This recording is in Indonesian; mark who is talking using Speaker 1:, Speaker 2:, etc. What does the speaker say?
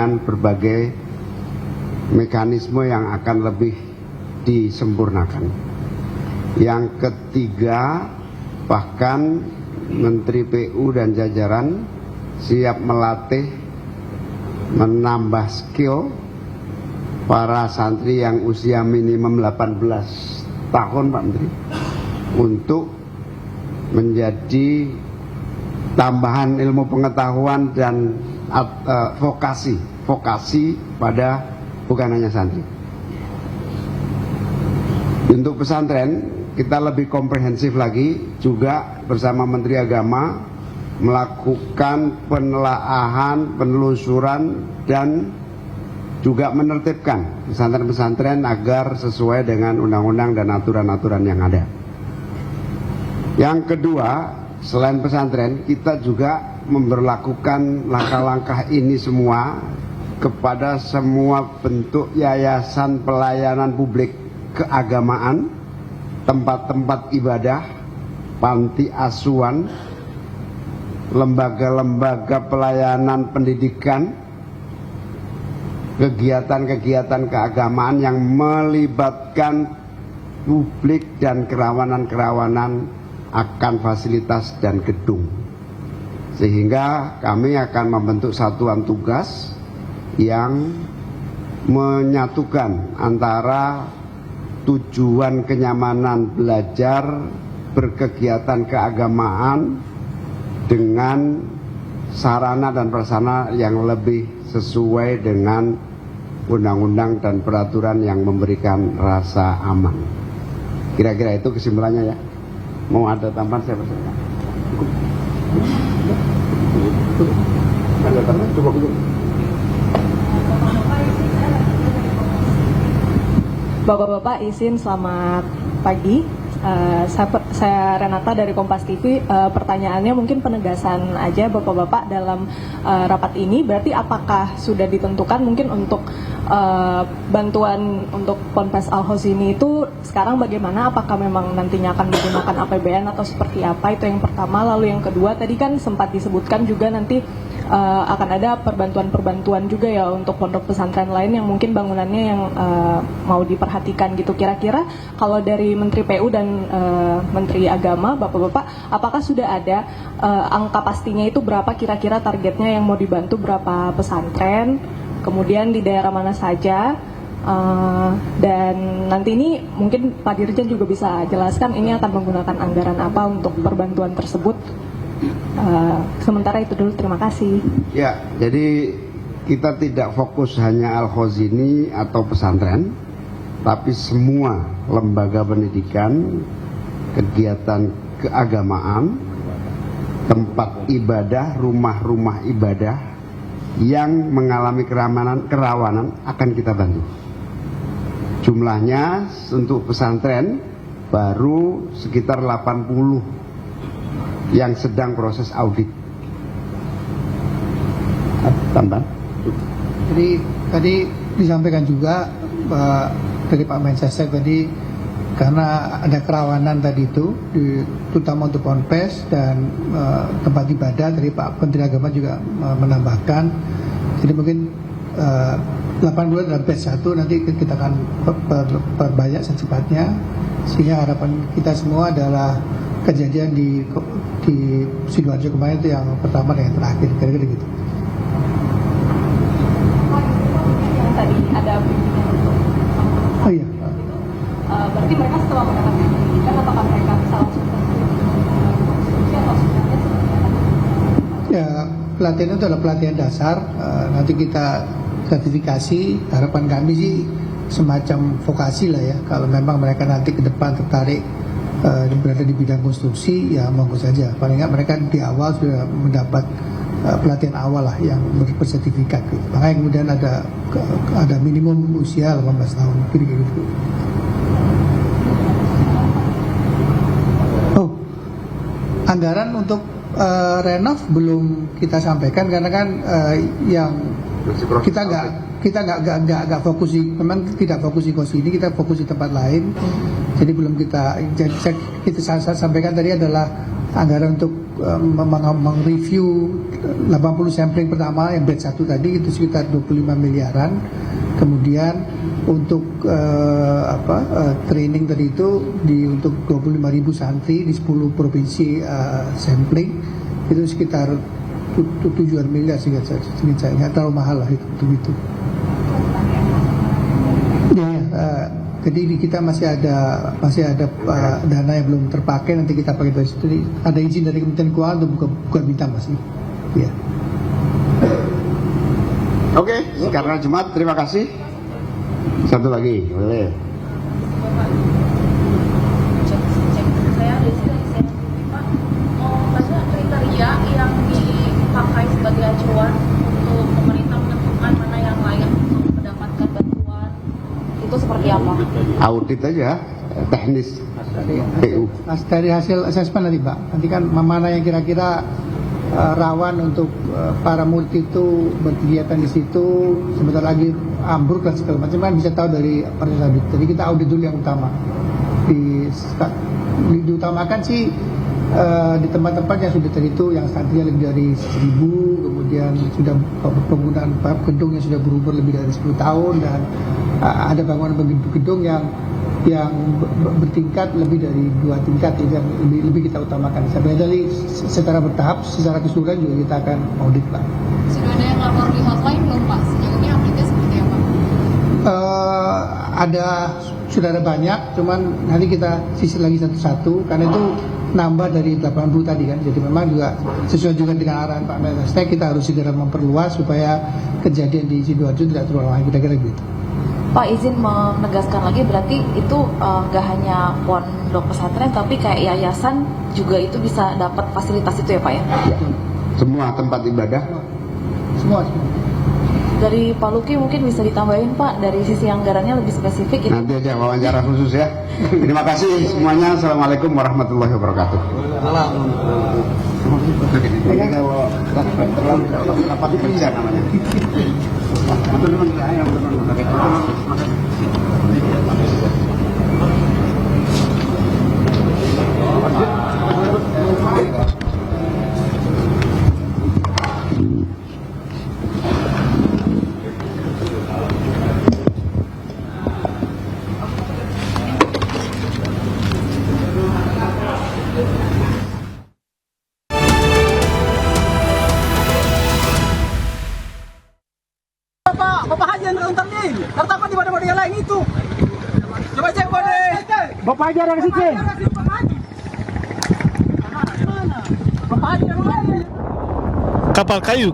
Speaker 1: dengan berbagai mekanisme yang akan lebih disempurnakan. Yang ketiga, bahkan Menteri PU dan jajaran siap melatih, menambah skill para santri yang usia minimum 18 tahun, Pak Menteri, untuk menjadi tambahan ilmu pengetahuan dan vokasi pada bukan hanya santri. Untuk pesantren kita lebih komprehensif lagi, juga bersama Menteri Agama melakukan penelaahan, penelusuran, dan juga menertibkan pesantren-pesantren agar sesuai dengan undang-undang dan aturan-aturan yang ada. Yang kedua, selain pesantren, kita juga memberlakukan langkah-langkah ini semua kepada semua bentuk yayasan pelayanan publik keagamaan, tempat-tempat ibadah, panti asuhan, lembaga-lembaga pelayanan pendidikan, kegiatan-kegiatan keagamaan yang melibatkan publik dan kerawanan-kerawanan akan fasilitas dan gedung. Sehingga kami akan membentuk satuan tugas yang menyatukan antara tujuan kenyamanan belajar berkegiatan keagamaan dengan sarana dan prasarana yang lebih sesuai dengan undang-undang dan peraturan yang memberikan rasa aman. Kira-kira itu kesimpulannya ya. Mau ada tambahan saya persilakan. Ada tambahan cukup.
Speaker 2: Bapak-bapak izin selamat pagi. Saya Renata dari Kompas TV. Pertanyaannya mungkin penegasan aja Bapak-bapak dalam rapat ini. Berarti apakah sudah ditentukan mungkin untuk bantuan untuk Ponpes Al-Hozini itu sekarang bagaimana? Apakah memang nantinya akan menggunakan APBN atau seperti apa? Itu yang pertama. Lalu yang kedua, tadi kan sempat disebutkan juga nanti akan ada perbantuan-perbantuan juga ya untuk pondok pesantren lain yang mungkin bangunannya yang mau diperhatikan gitu. Kira-kira kalau dari Menteri PU dan Menteri Agama, Bapak-bapak, apakah sudah ada angka pastinya itu berapa kira-kira targetnya yang mau dibantu, berapa pesantren, kemudian di daerah mana saja, dan nanti ini mungkin Pak Dirjen juga bisa jelaskan ini akan menggunakan anggaran apa untuk perbantuan tersebut. Sementara itu dulu, terima kasih.
Speaker 1: Ya, jadi kita tidak fokus hanya Al-Hozini atau pesantren, tapi semua lembaga pendidikan, kegiatan keagamaan, tempat ibadah, rumah-rumah ibadah yang mengalami kerawanan akan kita bantu. Jumlahnya untuk pesantren baru sekitar 80 yang sedang proses audit. Tambah.
Speaker 3: Jadi tadi disampaikan juga dari Pak Mensesnek tadi, karena ada kerawanan tadi itu, terutama untuk Ponpes dan tempat ibadah. Dari Pak Menteri Agama juga menambahkan. Jadi mungkin 80 dalam batch 1 nanti kita akan perbanyak secepatnya, sehingga harapan kita semua adalah kejadian di Sidoarjo kemarin itu yang pertama dan yang terakhir, kira-kira gitu.
Speaker 2: Yang tadi ada
Speaker 3: Oh iya.
Speaker 2: berarti mereka setelah mendapatkan pendidikan apakah mereka bisa langsung
Speaker 3: Ya, pelatihan itu adalah pelatihan dasar. Nanti kita sertifikasi. Harapan kami sih semacam vokasi lah ya. Kalau memang mereka nanti ke depan tertarik berada di bidang konstruksi, ya monggo saja. Paling nggak mereka di awal sudah mendapat pelatihan awal lah yang bersertifikat gitu. Makanya kemudian ada minimum usia 18 tahun gitu. Oh, anggaran untuk renov belum kita sampaikan karena kan yang kita nggak fokus, memang tidak fokus di kos ini, kita fokus di tempat lain. Jadi belum kita sampaikan tadi adalah anggaran untuk mereview 80 sampling pertama yang batch 1 tadi itu sekitar 25 miliaran. Kemudian untuk training tadi itu untuk 25.000 santri di 10 provinsi sampling itu sekitar 7 miliar sehingga saya nggak terlalu mahal lah itu. Jadi kita masih ada dana yang belum terpakai, nanti kita pakai dari situ. Ada izin dari Kementerian Keuangan untuk buka bintang masih. Ya.
Speaker 1: Oke, karena Jumat, terima kasih. Satu lagi, boleh.
Speaker 4: Saya dari sini, Pak, banyak kriteria yang dipakai sebagai acuan untuk pemerintah menentukan mana yang layak untuk mendapatkan bantuan. Itu seperti apa?
Speaker 1: Audit aja, teknis PU.
Speaker 3: Dari hasil asesmen nanti Pak, nanti kan mana yang kira-kira rawan untuk para murid itu berkegiatan di situ, sebentar lagi ambruk dan segala macam, kan bisa tahu dari proses audit. Jadi kita audit dulu yang utama. Diutamakan sih di tempat-tempat yang sudah terhitung, yang santrinya lebih dari 1.000, kemudian sudah penggunaan gedung yang sudah berumur lebih dari 10 tahun, dan ada bangunan gedung yang bertingkat lebih dari 2 tingkat, yang lebih kita utamakan. Jadi secara bertahap, secara keseluruhan juga kita akan audit Pak.
Speaker 4: Sudah ada yang lapor di hotline belum Pak? Sejauh ini update-nya seperti apa?
Speaker 3: Sudah ada banyak, cuman nanti kita sisir lagi satu-satu karena itu nambah dari 80 tadi kan. Jadi memang juga sesuai juga dengan arahan Pak Mensesnek, kita harus segera memperluas supaya kejadian di Sidoarjo tidak terulang lagi, kira-kira gitu.
Speaker 4: Pak, izin menegaskan lagi, berarti itu nggak hanya pondok pesantren tapi kayak yayasan juga itu bisa dapat fasilitas itu ya Pak ya?
Speaker 1: Ya. Semua tempat ibadah.
Speaker 3: Semua.
Speaker 4: Dari Pak Luki mungkin bisa ditambahin Pak, dari sisi anggarannya lebih spesifik itu.
Speaker 1: Nanti aja wawancara khusus ya. Terima kasih semuanya. Assalamualaikum warahmatullahi wabarakatuh. Ini kalau rapat kerja namanya.
Speaker 5: Bapak Haji yang tertangkap tertangkap di mana-mana yang lain itu. Coba cek kode. Bapak Haji ada di sini. Bapak Haji yang lain.
Speaker 6: Kapal kayu